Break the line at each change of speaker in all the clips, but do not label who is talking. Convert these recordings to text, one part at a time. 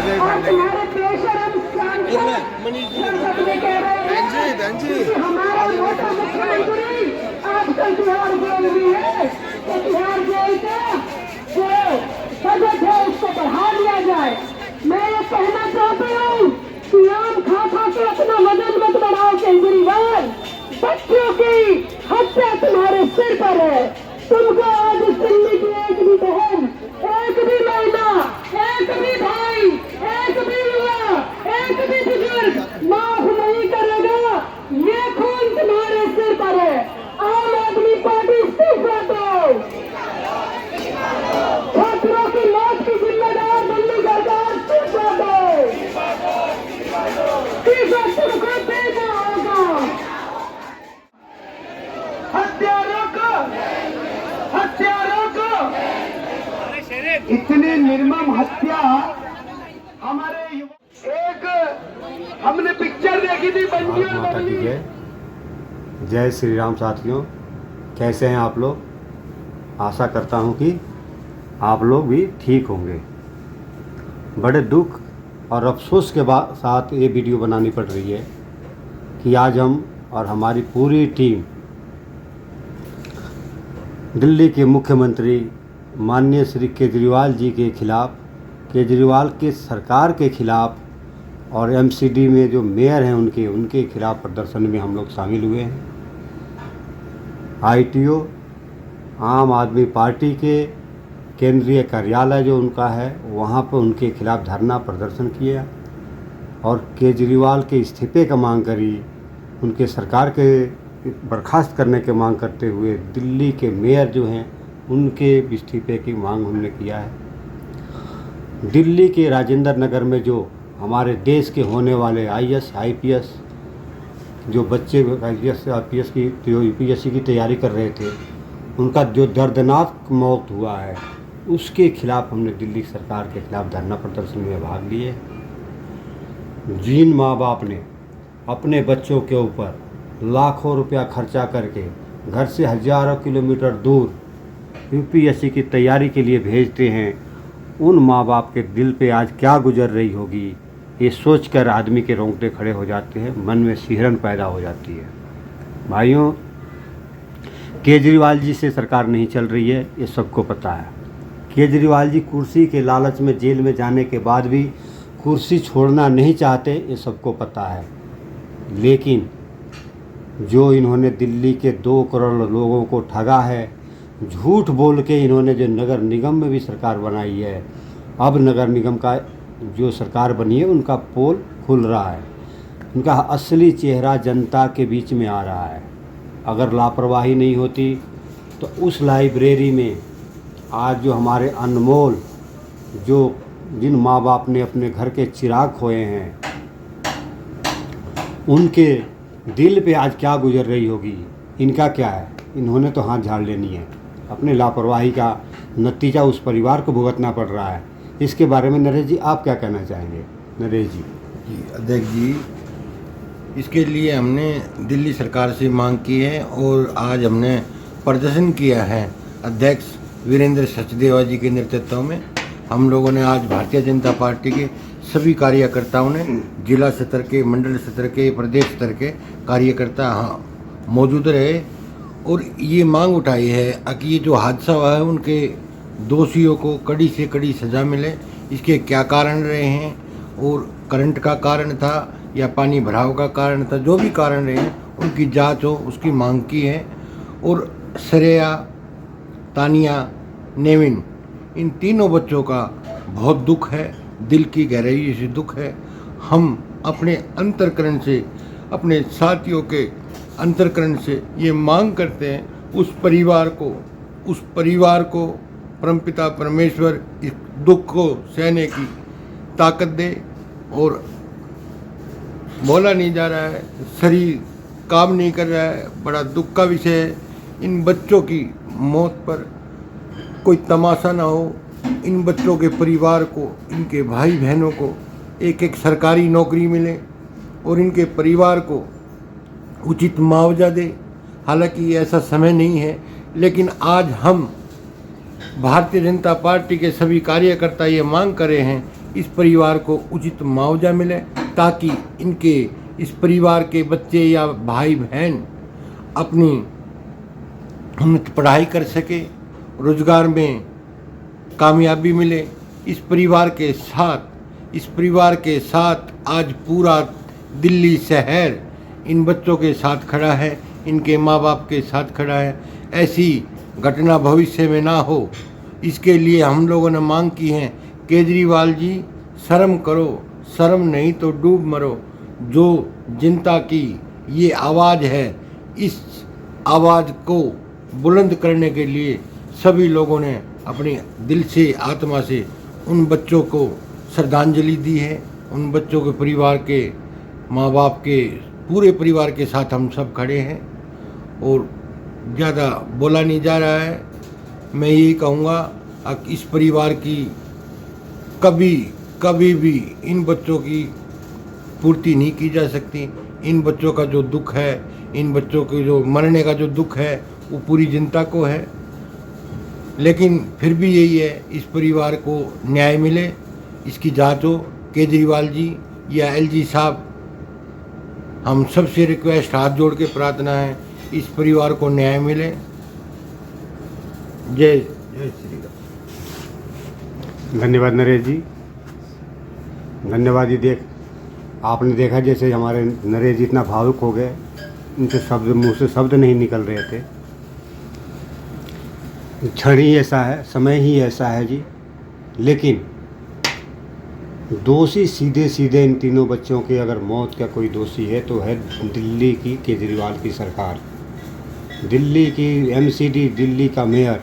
और तुम्हारे बेशरम हमारा मोटा मुख्यमंत्री आजकल तिहाड़ जेल में है, तो तिहाड़ जेल का जो बजट है उसको बढ़ा दिया जाए। मैं ये कहना चाहती हूँ कि आम खा खा के अपना वजन मत बढ़ाओ केजरीवाल, बच्चों की हत्या तुम्हारे सिर पर है। तुमको आज दिल्ली की एक भी बहन, एक भी महिला, एक भी भाई, एक भी युवा, एक भी बुजुर्ग माफ नहीं करेगा। ये खून तुम्हारे सिर पर है। आम आदमी पार्टी इस्तीफा दो। छात्रों की मौत की जिम्मेदार दिल्ली सरकार इस्तीफा दो। इस्तीफा तुमको देना होगा। हत्यारों को, हत्यारों को, इतनी निर्मम हत्या हमारे एक हमने पिक्चर देखी थी बंजी और
माता की जय। जय श्री राम साथियों, कैसे हैं आप लोग? आशा करता हूं कि आप लोग भी ठीक होंगे। बड़े दुख और अफसोस के साथ ये वीडियो बनानी पड़ रही है कि आज हम और हमारी पूरी टीम दिल्ली के मुख्यमंत्री माननीय श्री केजरीवाल जी के खिलाफ़, केजरीवाल के सरकार के खिलाफ़ और एमसीडी में जो मेयर हैं उनके खिलाफ़ प्रदर्शन में हम लोग शामिल हुए हैं। आईटीओ आम आदमी पार्टी के केंद्रीय कार्यालय जो उनका है वहाँ पर उनके खिलाफ़ धरना प्रदर्शन किया और केजरीवाल के इस्तीफे का मांग करी। उनके सरकार के बर्खास्त करने की मांग करते हुए दिल्ली के मेयर जो हैं उनके इस्तीफे की मांग हमने किया है। दिल्ली के राजेंद्र नगर में जो हमारे देश के होने वाले आईएएस आईपीएस जो बच्चे आईएएस आईपीएस की जो यूपीएससी की तैयारी कर रहे थे, उनका जो दर्दनाक मौत हुआ है उसके खिलाफ़ हमने दिल्ली सरकार के खिलाफ़ धरना प्रदर्शन में भाग लिए। जिन माँ बाप ने अपने बच्चों के ऊपर लाखों रुपया खर्चा करके घर से हज़ारों किलोमीटर दूर यूपीएससी की तैयारी के लिए भेजते हैं, उन माँ बाप के दिल पे आज क्या गुजर रही होगी, ये सोचकर आदमी के रोंगटे खड़े हो जाते हैं, मन में सिहरन पैदा हो जाती है। भाइयों, केजरीवाल जी से सरकार नहीं चल रही है, ये सबको पता है। केजरीवाल जी कुर्सी के लालच में जेल में जाने के बाद भी कुर्सी छोड़ना नहीं चाहते, ये सबको पता है। लेकिन जो इन्होंने दिल्ली के 2 करोड़ लोगों को ठगा है, झूठ बोल के इन्होंने जो नगर निगम में भी सरकार बनाई है, अब नगर निगम का जो सरकार बनी है उनका पोल खुल रहा है, उनका असली चेहरा जनता के बीच में आ रहा है। अगर लापरवाही नहीं होती तो उस लाइब्रेरी में आज जो हमारे अनमोल जिन माँ बाप ने अपने घर के चिराग खोए हैं, उनके दिल पे आज क्या गुजर रही होगी। इनका क्या है, इन्होंने तो हाथ झाड़ लेनी है। अपने लापरवाही का नतीजा उस परिवार को भुगतना पड़ रहा है। इसके बारे में नरेश जी आप क्या कहना चाहेंगे? नरेश जी।
अध्यक्ष जी, इसके लिए हमने दिल्ली सरकार से मांग की है और आज हमने प्रदर्शन किया है। अध्यक्ष वीरेंद्र सचदेवा जी के नेतृत्व में हम लोगों ने आज भारतीय जनता पार्टी के सभी कार्यकर्ताओं ने, जिला स्तर के, मंडल स्तर के, प्रदेश स्तर के कार्यकर्ता मौजूद रहे और ये मांग उठाई है कि ये जो हादसा हुआ है उनके दोषियों को कड़ी से कड़ी सज़ा मिले। इसके क्या कारण रहे हैं और करंट का कारण था या पानी भराव का कारण था, जो भी कारण रहे हैं उनकी जांच हो, उसकी मांग की है। और श्रेया, तानिया, नेविन, इन तीनों बच्चों का बहुत दुख है, दिल की गहराई से दुख है। हम अपने अंतर्करण से, अपने साथियों के अंतर्करण से ये मांग करते हैं उस परिवार को परमपिता परमेश्वर इस दुख को सहने की ताकत दे। और बोला नहीं जा रहा है, शरीर काम नहीं कर रहा है, बड़ा दुख का विषय है। इन बच्चों की मौत पर कोई तमाशा ना हो। इन बच्चों के परिवार को, इनके भाई बहनों को एक एक सरकारी नौकरी मिले और इनके परिवार को उचित मुआवजा दे। हालांकि ऐसा समय नहीं है, लेकिन आज हम भारतीय जनता पार्टी के सभी कार्यकर्ता ये मांग कर रहे हैं इस परिवार को उचित मुआवजा मिले, ताकि इनके इस परिवार के बच्चे या भाई बहन अपनी उन्नत पढ़ाई कर सके, रोजगार में कामयाबी मिले। इस परिवार के साथ आज पूरा दिल्ली शहर इन बच्चों के साथ खड़ा है, इनके माँ बाप के साथ खड़ा है। ऐसी घटना भविष्य में ना हो, इसके लिए हम लोगों ने मांग की है, केजरीवाल जी शर्म करो, शर्म नहीं तो डूब मरो। जो जनता की ये आवाज़ है, इस आवाज़ को बुलंद करने के लिए सभी लोगों ने अपनी दिल से, आत्मा से उन बच्चों को श्रद्धांजलि दी है। उन बच्चों के परिवार के, माँ बाप के, पूरे परिवार के साथ हम सब खड़े हैं और ज़्यादा बोला नहीं जा रहा है। मैं यही कहूँगा, इस परिवार की कभी भी इन बच्चों की पूर्ति नहीं की जा सकती। इन बच्चों का जो दुख है, इन बच्चों के जो मरने का जो दुख है, वो पूरी जनता को है। लेकिन फिर भी यही है, इस परिवार को न्याय मिले, इसकी जांच हो। केजरीवाल जी या एलजी साहब, हम सबसे रिक्वेस्ट, हाथ जोड़ के प्रार्थना है, इस परिवार को न्याय मिले। जय श्री राम।
धन्यवाद नरेश जी, धन्यवाद जी। आपने देखा जैसे हमारे नरेश जी इतना भावुक हो गए, उनके मुंह से शब्द नहीं निकल रहे थे। क्षण ही ऐसा है, समय ही ऐसा है जी। लेकिन दोषी सीधे इन तीनों बच्चों के अगर मौत का कोई दोषी है तो है दिल्ली की केजरीवाल की सरकार, दिल्ली की एमसीडी, दिल्ली का मेयर।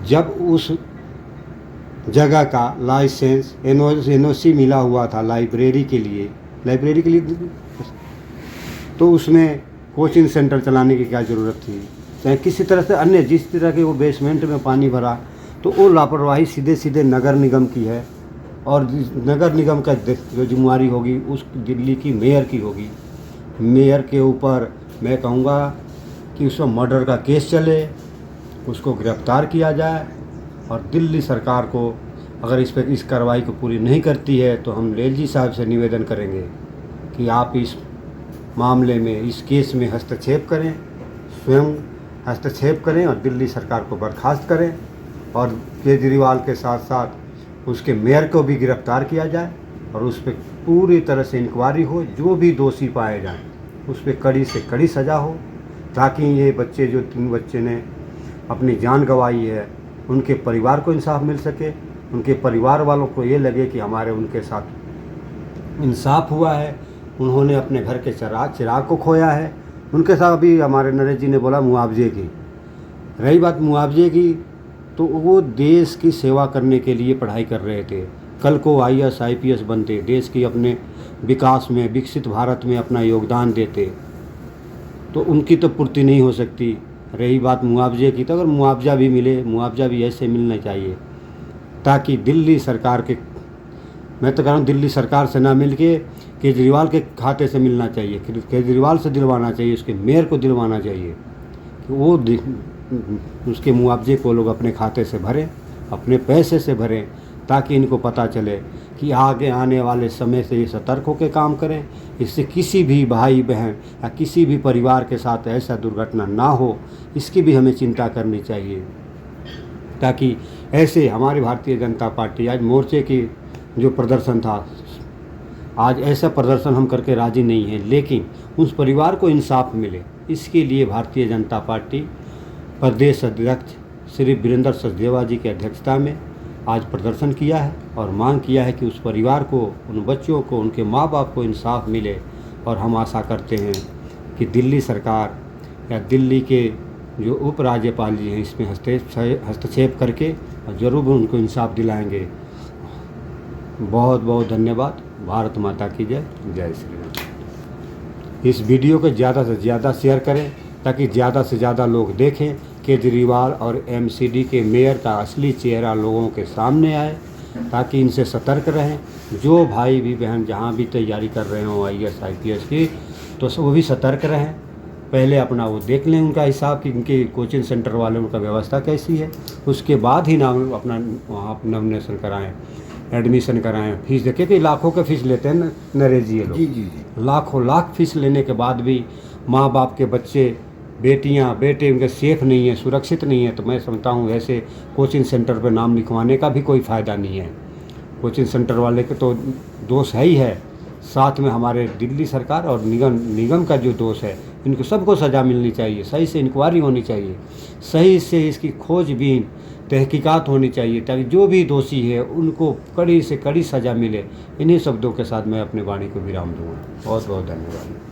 जब उस जगह का लाइसेंस एनओसी मिला हुआ था लाइब्रेरी के लिए, तो उसमें कोचिंग सेंटर चलाने की क्या ज़रूरत थी? चाहे किसी तरह से अन्य जिस तरह के वो बेसमेंट में पानी भरा, तो वो लापरवाही सीधे नगर निगम की है। और नगर निगम का जो जिम्मेवारी होगी उस दिल्ली की मेयर की होगी। मेयर के ऊपर मैं कहूँगा कि उसको मर्डर का केस चले, उसको गिरफ्तार किया जाए। और दिल्ली सरकार को अगर इस कार्रवाई को पूरी नहीं करती है तो हम एलजी साहब से निवेदन करेंगे कि आप इस मामले में, इस केस में हस्तक्षेप करें, स्वयं हस्तक्षेप करें और दिल्ली सरकार को बर्खास्त करें। और केजरीवाल के साथ साथ उसके मेयर को भी गिरफ्तार किया जाए और उस पर पूरी तरह से इंक्वायरी हो। जो भी दोषी पाए जाएं उस पर कड़ी से कड़ी सज़ा हो, ताकि ये बच्चे, जो 3 बच्चे ने अपनी जान गंवाई है, उनके परिवार को इंसाफ मिल सके। उनके परिवार वालों को ये लगे कि हमारे उनके साथ इंसाफ हुआ है, उन्होंने अपने घर के चिराग को खोया है। उनके साथ अभी हमारे नरेश जी ने बोला मुआवजे की, रही बात मुआवजे की, तो वो देश की सेवा करने के लिए पढ़ाई कर रहे थे। कल को IAS IPS बनते, देश की अपने विकास में, विकसित भारत में अपना योगदान देते, तो उनकी तो पूर्ति नहीं हो सकती। रही बात मुआवजे की, तो अगर मुआवजा भी मिले, मुआवजा भी ऐसे मिलना चाहिए ताकि दिल्ली सरकार के, मैं तो कह रहा हूँ दिल्ली सरकार से ना मिल के केजरीवाल के खाते से मिलना चाहिए, केजरीवाल से दिलवाना चाहिए, उसके मेयर को दिलवाना चाहिए कि वो उसके मुआवजे को लोग अपने खाते से भरें, अपने पैसे से भरें, ताकि इनको पता चले कि आगे आने वाले समय से ये सतर्क होकर काम करें। इससे किसी भी भाई बहन या किसी भी परिवार के साथ ऐसा दुर्घटना ना हो, इसकी भी हमें चिंता करनी चाहिए। ताकि ऐसे हमारी भारतीय जनता पार्टी आज मोर्चे की जो प्रदर्शन था, आज ऐसा प्रदर्शन हम करके राजी नहीं हैं, लेकिन उस परिवार को इंसाफ मिले, इसके लिए भारतीय जनता पार्टी प्रदेश अध्यक्ष श्री वीरेंद्र सचदेवा जी की अध्यक्षता में आज प्रदर्शन किया है और मांग किया है कि उस परिवार को, उन बच्चों को, उनके माँ बाप को इंसाफ मिले। और हम आशा करते हैं कि दिल्ली सरकार या दिल्ली के जो उपराज्यपाल जी हैं इसमें हस्तक्षेप करके और ज़रूर उनको इंसाफ दिलाएंगे। बहुत बहुत धन्यवाद। भारत माता की जय। जय श्री राम। इस वीडियो को ज़्यादा से ज़्यादा शेयर करें ताकि ज़्यादा से ज़्यादा लोग देखें, केजरीवाल और एमसीडी के मेयर का असली चेहरा लोगों के सामने आए, ताकि इनसे सतर्क रहें। जो भाई भी बहन जहाँ भी तैयारी कर रहे हों IAS IPS की, तो वो भी सतर्क रहें। पहले अपना वो देख लें उनका हिसाब कि उनके कोचिंग सेंटर वाले उनका व्यवस्था कैसी है, उसके बाद ही नाम अपना वहाँ नॉमिनेशन कराएं। एडमिशन कराएं, फीस देखे कि लाखों के फीस लेते हैं नरेश जी ये लोग।
जी जी जी।
लाखों लाख फीस लेने के बाद भी माँ बाप के बच्चे बेटियां बेटे उनके सेफ नहीं है, सुरक्षित नहीं है, तो मैं समझता हूँ ऐसे कोचिंग सेंटर पर नाम लिखवाने का भी कोई फ़ायदा नहीं है। कोचिंग सेंटर वाले के तो दोष है ही है, साथ में हमारे दिल्ली सरकार और निगम का जो दोष है, इनको सबको सज़ा मिलनी चाहिए, सही से इंक्वायरी होनी चाहिए, सही से इसकी खोजबीन तहकीकात होनी चाहिए, ताकि जो भी दोषी है उनको कड़ी से कड़ी सज़ा मिले। इन्हीं शब्दों के साथ मैं अपनी वाणी को विराम दूँगा। बहुत बहुत धन्यवाद।